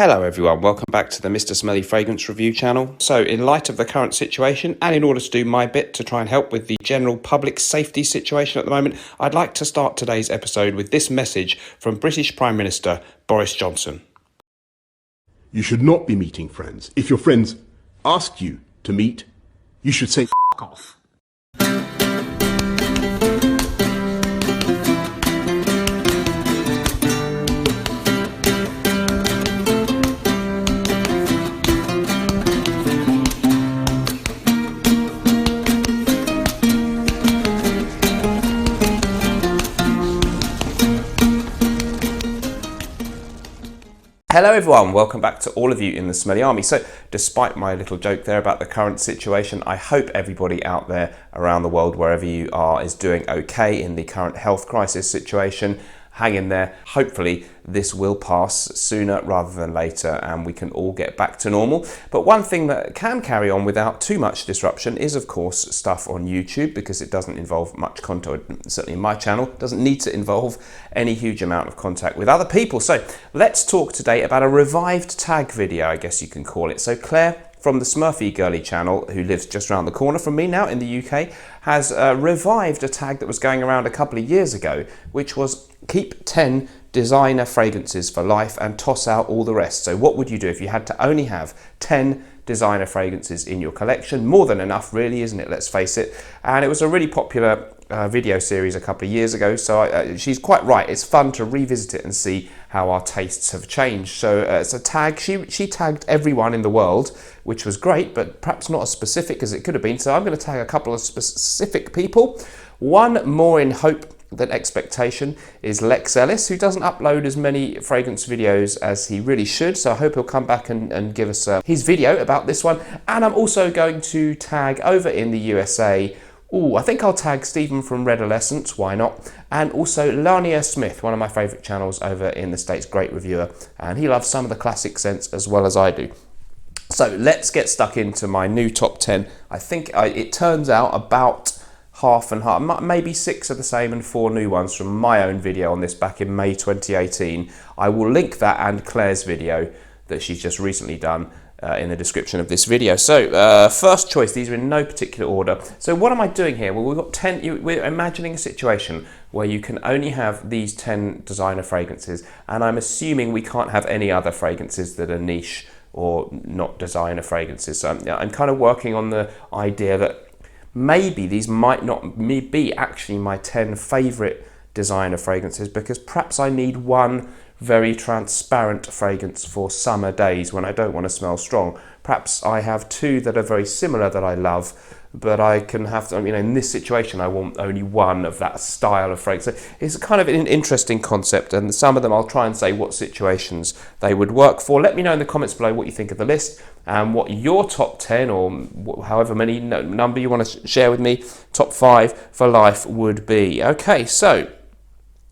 Hello everyone, welcome back to the Mr. Smelly Fragrance Review channel. So in light of the current situation and in order to do my bit to try and help with the general public safety situation at the moment, I'd like to start today's episode with this message from British Prime Minister Boris Johnson. You should not be meeting friends. If your friends ask you to meet, you should say F*** off. Hello everyone, welcome back to all of you in the Smelly Army. So despite my little joke there about the current situation, I hope everybody out there around the world, wherever you are, is doing okay in the current health crisis situation. Hang in there. Hopefully this will pass sooner rather than later and we can all get back to normal. But one thing that can carry on without too much disruption is of course stuff on YouTube, because it doesn't involve much content, certainly in my channel, doesn't need to involve any huge amount of contact with other people. So let's talk today about a revived tag video, I guess you can call it. So Claire from the Smurfy Girly channel, who lives just around the corner from me now in the UK, has revived a tag that was going around a couple of years ago, which was keep 10 designer fragrances for life and toss out all the rest. So what would you do if you had to only have 10 designer fragrances in your collection? More than enough really, isn't it? Let's face it. And it was a really popular video series a couple of years ago, so she's quite right. It's fun to revisit it and see how our tastes have changed. So it's a tag. She tagged everyone in the world, which was great, but perhaps not as specific as it could have been. So I'm going to tag a couple of specific people. One more in hope than expectation is Lex Ellis, who doesn't upload as many fragrance videos as he really should. So I hope he'll come back and give us his video about this one. And I'm also going to tag over in the USA. I think I'll tag Stephen from Redolescence, why not? And also Lanier Smith, one of my favourite channels over in the States, great reviewer, and he loves some of the classic scents as well as I do. So let's get stuck into my new top 10. I think it turns out about half and half, maybe 6 are the same and 4 new ones from my own video on this back in May 2018. I will link that and Claire's video that she's just recently done in the description of this video. So first choice, these are in no particular order. So what am I doing here? Well, we've got 10, we're imagining a situation where you can only have these 10 designer fragrances, and I'm assuming we can't have any other fragrances that are niche or not designer fragrances. So I'm kind of working on the idea that maybe these might not be actually my 10 favorite designer fragrances, because perhaps I need one very transparent fragrance for summer days when I don't want to smell strong. Perhaps I have 2 that are very similar that I love, but I can have, in this situation I want only one of that style of fragrance. So it's kind of an interesting concept, and some of them I'll try and say what situations they would work for. Let me know in the comments below what you think of the list and what your top 10 or however many number you want to share with me, top 5 for life would be. Okay, so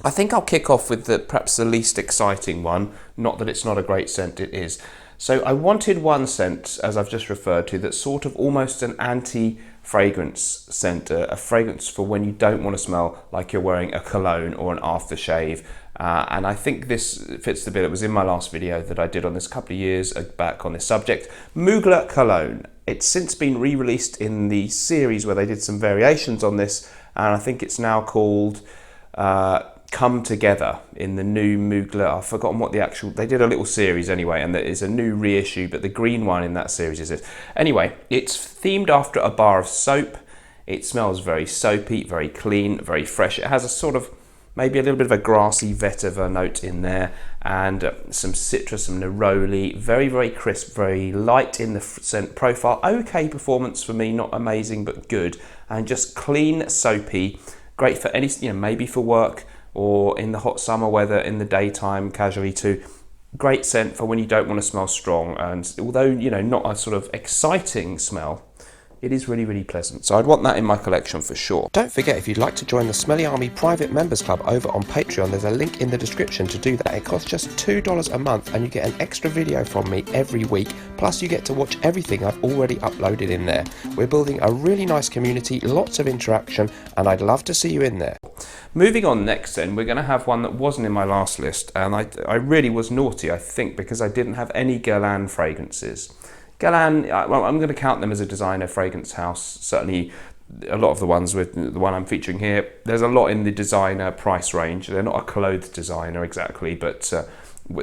I think I'll kick off with perhaps the least exciting one. Not that it's not a great scent, it is. So I wanted one scent, as I've just referred to, that's sort of almost an anti-fragrance scent, a fragrance for when you don't want to smell like you're wearing a cologne or an aftershave. And I think this fits the bill. It was in my last video that I did on this a couple of years back on this subject. MUGLER cologne. It's since been re-released in the series where they did some variations on this, and I think it's now called Come Together in the new Mugler. I've forgotten what the actual, they did a little series anyway, and there is a new reissue, but the green one in that series is it. Anyway, it's themed after a bar of soap. It smells very soapy, very clean, very fresh. It has a sort of, maybe a little bit of a grassy vetiver note in there, and some citrus, some neroli, very, very crisp, very light in the scent profile. Okay performance for me, not amazing, but good. And just clean, soapy, great for any, maybe for work, or in the hot summer weather in the daytime casually too. Great scent for when you don't want to smell strong, and although not a sort of exciting smell, it is really, really pleasant. So I'd want that in my collection for sure. Don't forget, if you'd like to join the Smelly Army private members club over on Patreon, there's a link in the description to do that. It costs just $2 a month and you get an extra video from me every week, plus you get to watch everything I've already uploaded in there. We're building a really nice community, lots of interaction, and I'd love to see you in there. Moving on next then, we're going to have one that wasn't in my last list, and I really was naughty, I think, because I didn't have any Guerlain fragrances. Guerlain, well, I'm going to count them as a designer fragrance house. Certainly a lot of the ones with the one I'm featuring here, there's a lot in the designer price range. They're not a clothes designer exactly, but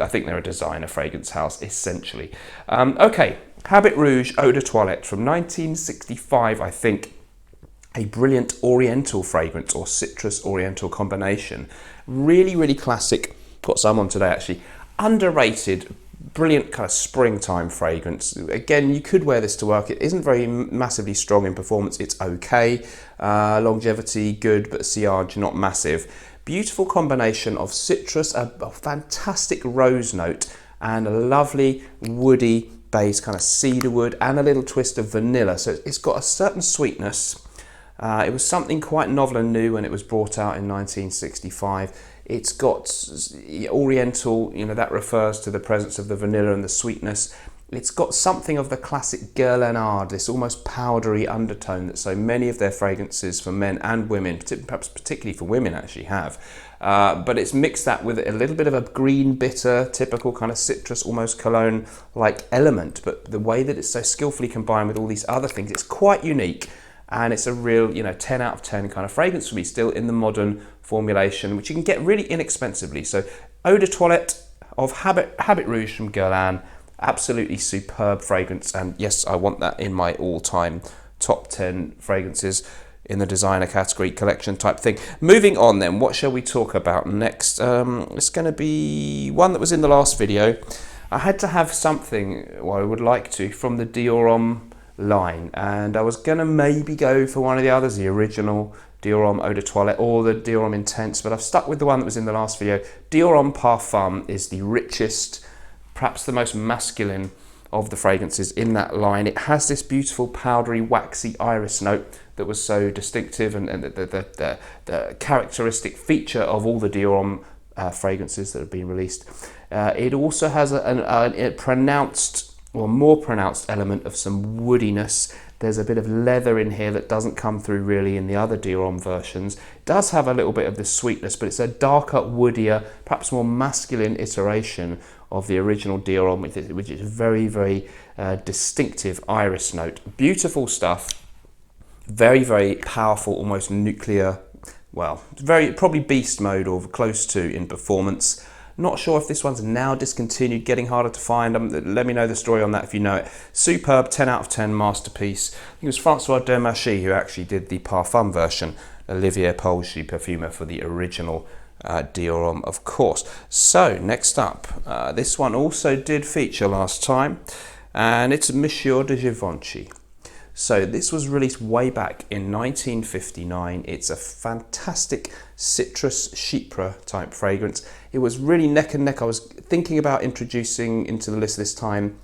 I think they're a designer fragrance house essentially. Okay, Habit Rouge Eau de Toilette from 1965, I think. A brilliant oriental fragrance or citrus oriental combination. Really, really classic. Got some on today actually. Underrated, brilliant kind of springtime fragrance. Again, you could wear this to work. It isn't very massively strong in performance. It's okay. Longevity, good, but sillage, not massive. Beautiful combination of citrus, a fantastic rose note, and a lovely woody base, kind of cedar wood, and a little twist of vanilla. So it's got a certain sweetness. It was something quite novel and new when it was brought out in 1965. It's got oriental, you know, that refers to the presence of the vanilla and the sweetness. It's got something of the classic Guerlain, this almost powdery undertone that so many of their fragrances for men and women, perhaps particularly for women, actually have. But it's mixed that with a little bit of a green bitter, typical kind of citrus, almost cologne-like element. But the way that it's so skillfully combined with all these other things, it's quite unique. And it's a real, 10 out of 10 kind of fragrance for me, still in the modern formulation, which you can get really inexpensively. So Eau de Toilette of Habit Rouge from Guerlain, absolutely superb fragrance. And yes, I want that in my all-time top 10 fragrances in the designer category, collection type thing. Moving on then, what shall we talk about next? It's going to be one that was in the last video. I had to have something, well, I would like to, from the DIOR line, and I was gonna maybe go for one of the others, the original DIOR Eau de Toilette or the DIOR Intense, but I've stuck with the one that was in the last video. DIOR Parfum is the richest, perhaps the most masculine of the fragrances in that line. It has this beautiful powdery waxy iris note that was so distinctive and the characteristic feature of all the DIOR fragrances that have been released. It also has a pronounced or more pronounced element of some woodiness. There's a bit of leather in here that doesn't come through really in the other DIOR versions. It does have a little bit of the sweetness, but it's a darker, woodier, perhaps more masculine iteration of the original DIOR, which is very, very distinctive iris note. Beautiful stuff. Very, very powerful, almost nuclear, well, very probably beast mode or close to in performance. Not sure if this one's now discontinued, getting harder to find. Let me know the story on that if you know it. Superb, 10 out of 10 masterpiece. I think it was Francois Dermachy who actually did the Parfum version. Olivier Paul's the perfumer for the original DIOR, of course. So, next up, this one also did feature last time, and it's Monsieur de Givenchy. So this was released way back in 1959. It's a fantastic citrus chypre type fragrance. It was really neck and neck. I was thinking about introducing into the list this time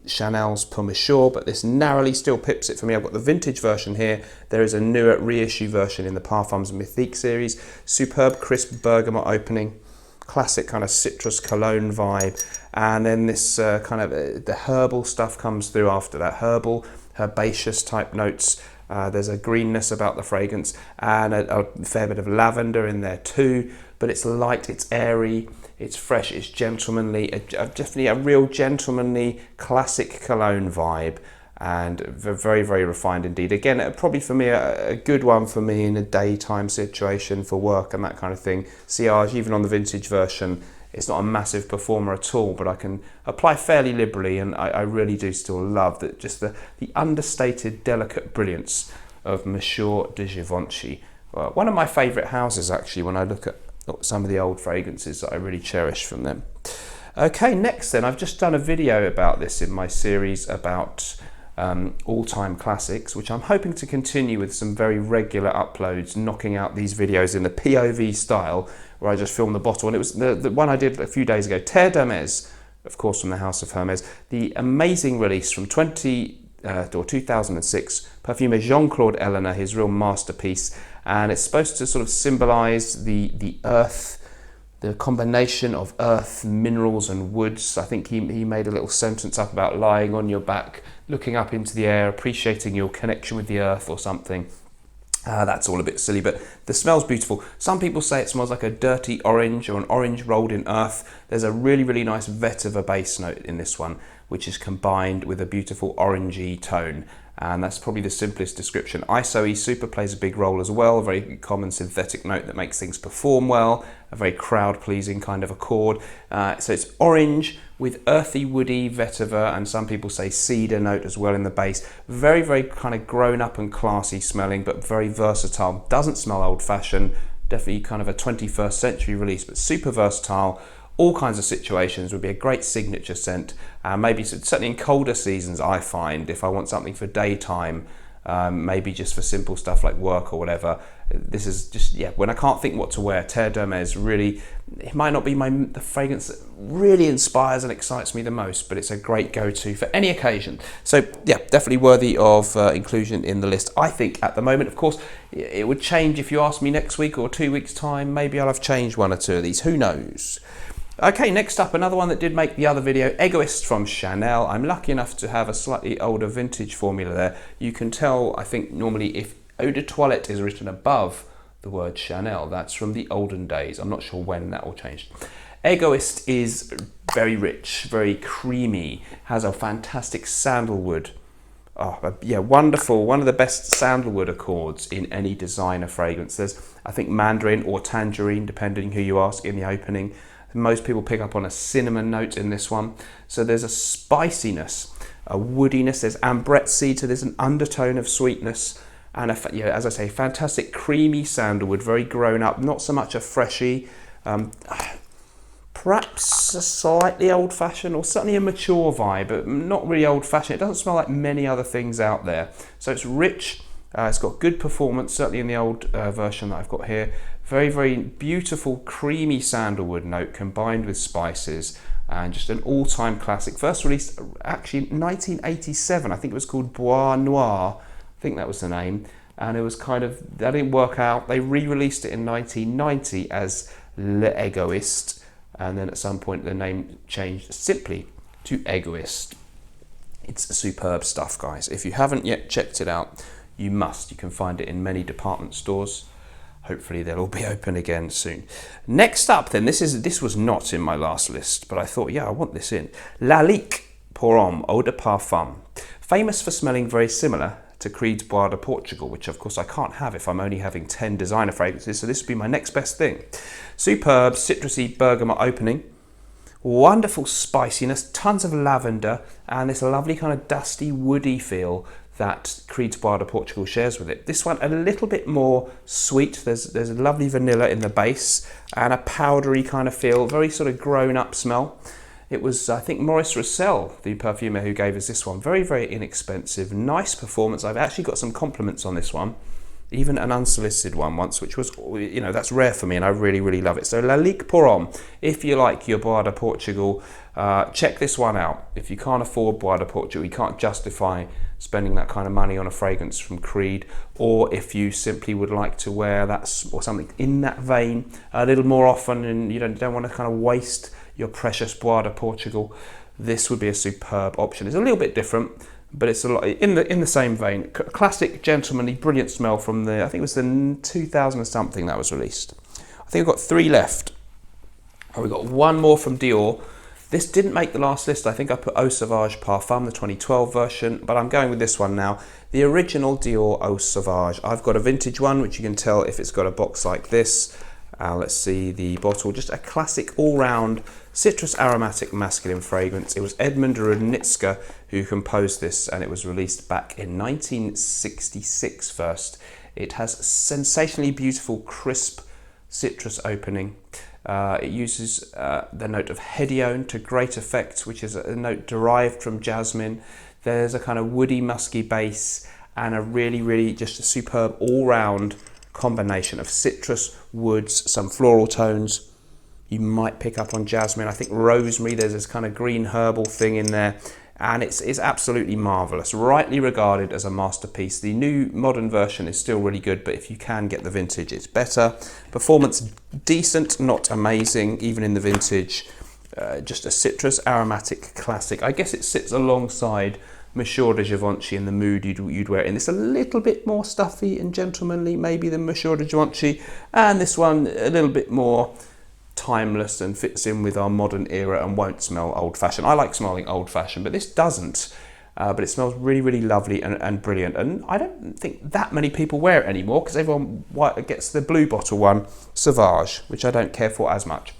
Chanel's Pour Monsieur, but this narrowly still pips it for me. I've got the vintage version here. There is a newer reissue version in the Parfums Mythique series. Superb crisp bergamot opening. Classic kind of citrus cologne vibe. And then this kind of the herbal stuff comes through after that. Herbal, herbaceous type notes. There's a greenness about the fragrance and a fair bit of lavender in there too, but it's light, it's airy, it's fresh, it's gentlemanly, definitely a real gentlemanly classic cologne vibe, and very, very refined indeed. Again, probably for me a good one for me in a daytime situation for work and that kind of thing. Sillage, even on the vintage version, it's not a massive performer at all, but I can apply fairly liberally, and I really do still love that, just the understated, delicate brilliance of Monsieur de Givenchy. One of my favourite houses, actually, when I look at some of the old fragrances that I really cherish from them. Okay, next then, I've just done a video about this in my series about all-time classics, which I'm hoping to continue with some very regular uploads, knocking out these videos in the POV style, where I just film the bottle. And it was the one I did a few days ago, Terre, of course, from the House of Hermes, the amazing release from 20 or 2006, perfumer Jean-Claude Eleanor, his real masterpiece, and it's supposed to sort of symbolize the earth, the combination of earth, minerals and woods. I think he made a little sentence up about lying on your back, looking up into the air, appreciating your connection with the earth or something. That's all a bit silly, but the smell's beautiful. Some people say it smells like a dirty orange or an orange rolled in earth. There's a really, really nice vetiver base note in this one, which is combined with a beautiful orangey tone. And that's probably the simplest description. ISO-E Super plays a big role as well, a very common synthetic note that makes things perform well, a very crowd-pleasing kind of accord. So it's orange with earthy, woody vetiver, and some people say cedar note as well in the base. Very, very kind of grown-up and classy smelling, but very versatile. Doesn't smell old-fashioned, definitely kind of a 21st century release, but super versatile. All kinds of situations, would be a great signature scent. Maybe certainly in colder seasons, I find, if I want something for daytime, maybe just for simple stuff like work or whatever. This is just, yeah, when I can't think what to wear, Terre is really, it might not be the fragrance that really inspires and excites me the most, but it's a great go-to for any occasion. So yeah, definitely worthy of inclusion in the list. I think at the moment, of course, it would change if you ask me next week or 2 weeks time. Maybe I'll have changed one or two of these, who knows? Okay, next up, another one that did make the other video, Egoist from Chanel. I'm lucky enough to have a slightly older vintage formula there. You can tell, I think, normally if Eau de Toilette is written above the word Chanel, that's from the olden days. I'm not sure when that all changed. Egoist is very rich, very creamy, has a fantastic sandalwood. Oh, yeah, wonderful. One of the best sandalwood accords in any designer fragrance. There's, I think, mandarin or tangerine, depending who you ask in the opening. Most people pick up on a cinnamon note in this one. So there's a spiciness, a woodiness, there's ambrette seed, so there's an undertone of sweetness. And, as I say, fantastic creamy sandalwood, very grown up, not so much a freshie. Perhaps a slightly old-fashioned or certainly a mature vibe, but not really old-fashioned. It doesn't smell like many other things out there. So it's rich, it's got good performance, certainly in the old version that I've got here. Very, very beautiful, creamy sandalwood note combined with spices, and just an all-time classic. First released actually in 1987. I think it was called Bois Noir. I think that was the name. And it was kind of, that didn't work out. They re-released it in 1990 as L'Egoiste. And then at some point the name changed simply to Egoist. It's superb stuff, guys. If you haven't yet checked it out, you must. You can find it in many department stores. Hopefully they'll all be open again soon. Next up then, this was not in my last list, but I thought, yeah, I want this in. LALIQUE Pour Homme Eau de Parfum. Famous for smelling very similar to Creed's Bois de Portugal, which of course I can't have if I'm only having 10 designer fragrances, so this would be my next best thing. Superb, citrusy bergamot opening. Wonderful spiciness, tons of lavender, and this lovely kind of dusty, woody feel that Creed's Bois de Portugal shares with it. This one a little bit more sweet. There's a lovely vanilla in the base and a powdery kind of feel, very sort of grown up smell. It was, I think, Maurice Roussel, the perfumer, who gave us this one. Very, very inexpensive, nice performance. I've actually got some compliments on this one, even an unsolicited one once, which was, you know, that's rare for me and I really, really love it. So LALIQUE Pour Homme, if you like your Bois de Portugal, check this one out. If you can't afford Bois de Portugal, you can't justify spending that kind of money on a fragrance from Creed, or if you simply would like to wear that or something in that vein a little more often and you don't want to kind of waste your precious Bois de Portugal, this would be a superb option. It's a little bit different, but it's a lot in the same vein. Classic, gentlemanly, brilliant smell from the, I think it was the 2000 or something that was released. I think I've got 3 left. Oh, we've got one more from Dior. This didn't make the last list. I think I put Eau Sauvage Parfum, the 2012 version, but I'm going with this one now. The original Dior Eau Sauvage. I've got a vintage one, which you can tell if it's got a box like this. Let's see the bottle. Just a classic all-round citrus aromatic masculine fragrance. It was Edmund Rudnitska who composed this, and it was released back in 1966 first. It has sensationally beautiful, crisp citrus opening. It uses the note of hedione to great effect, which is a note derived from jasmine. There's a kind of woody, musky base and a really, really just a superb all-round combination of citrus, woods, some floral tones. You might pick up on jasmine. I think rosemary, there's this kind of green herbal thing in there. and it's absolutely marvellous, rightly regarded as a masterpiece. The new modern version is still really good, but if you can get the vintage, it's better. Performance decent, not amazing, even in the vintage. Just a citrus aromatic classic. I guess it sits alongside Monsieur de Givenchy in the mood you'd wear it in. It's a little bit more stuffy and gentlemanly maybe than Monsieur de Givenchy, and this one a little bit more timeless and fits in with our modern era and won't smell old-fashioned. I like smelling old-fashioned, but this doesn't. But it smells really, really lovely and brilliant. And I don't think that many people wear it anymore because everyone gets the blue bottle one, Sauvage, which I don't care for as much.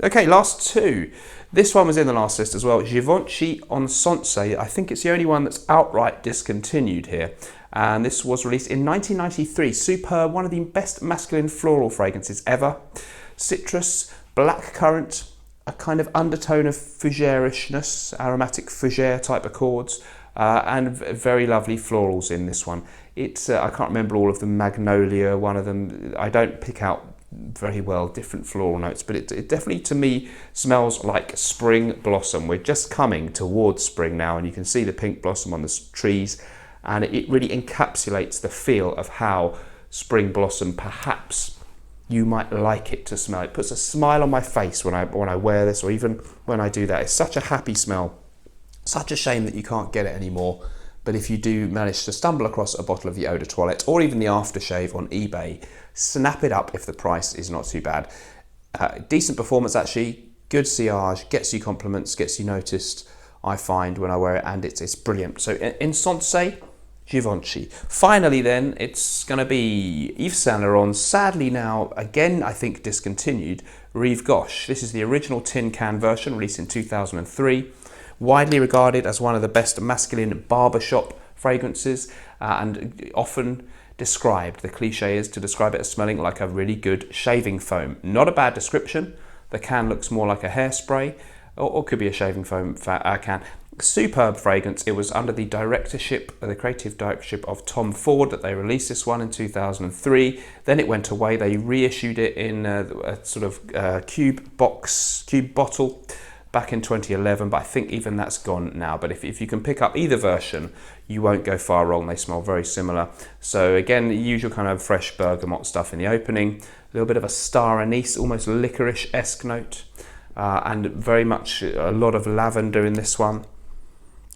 Okay, last two. This one was in the last list as well. Givenchy INSENSE. I think it's the only one that's outright discontinued here. And this was released in 1993. Superb, one of the best masculine floral fragrances ever. Citrus, blackcurrant, a kind of undertone of fougere-ishness, aromatic fougere type accords, and very lovely florals in this one. It's, I can't remember all of them, magnolia, one of them. I don't pick out very well different floral notes, but it definitely to me smells like spring blossom. We're just coming towards spring now, and you can see the pink blossom on the trees, and it really encapsulates the feel of how spring blossom perhaps you might like it to smell. It puts a smile on my face when I wear this, or even when I do that. It's such a happy smell. Such a shame that you can't get it anymore. But if you do manage to stumble across a bottle of the Eau de Toilette or even the aftershave on eBay, snap it up if the price is not too bad. Decent performance actually, good sillage, gets you compliments, gets you noticed, I find when I wear it, and it's brilliant. So INSENSE, Givenchy. Finally then, it's going to be Yves Saint Laurent, sadly now, again I think discontinued, Rive Gauche. This is the original tin can version, released in 2003. Widely regarded as one of the best masculine barbershop fragrances, and often described, the cliche is to describe it as smelling like a really good shaving foam. Not a bad description. The can looks more like a hairspray, or could be a shaving foam can. Superb fragrance. It was under the creative directorship of Tom Ford that they released this one in 2003. Then it went away. They reissued it in a sort of cube bottle back in 2011, but I think even that's gone now. But if you can pick up either version, you won't go far wrong. They smell very similar. So again, the usual kind of fresh bergamot stuff in the opening, a little bit of a star anise, almost licorice-esque note, and very much a lot of lavender in this one.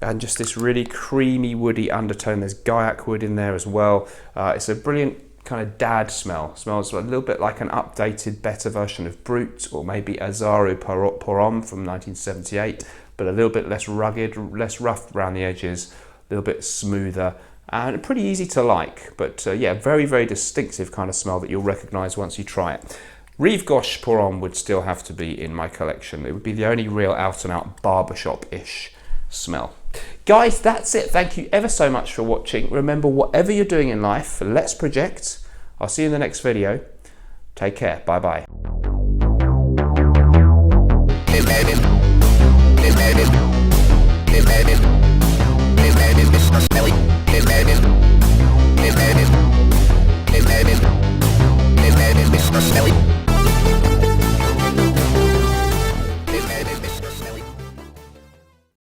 And just this really creamy woody undertone. There's guaiac wood in there as well. It's a brilliant kind of dad smell. Smells a little bit like an updated, better version of Brut, or maybe Azaru Porom from 1978, but a little bit less rugged, less rough around the edges, a little bit smoother, and pretty easy to like. But yeah, very, very distinctive kind of smell that you'll recognize once you try it. Rive Gauche Porom would still have to be in my collection. It would be the only real out-and-out barbershop-ish smell. Guys, that's it. Thank you ever so much for watching. Remember, whatever you're doing in life, let's project. I'll see you in the next video. Take care. Bye-bye. Smelly.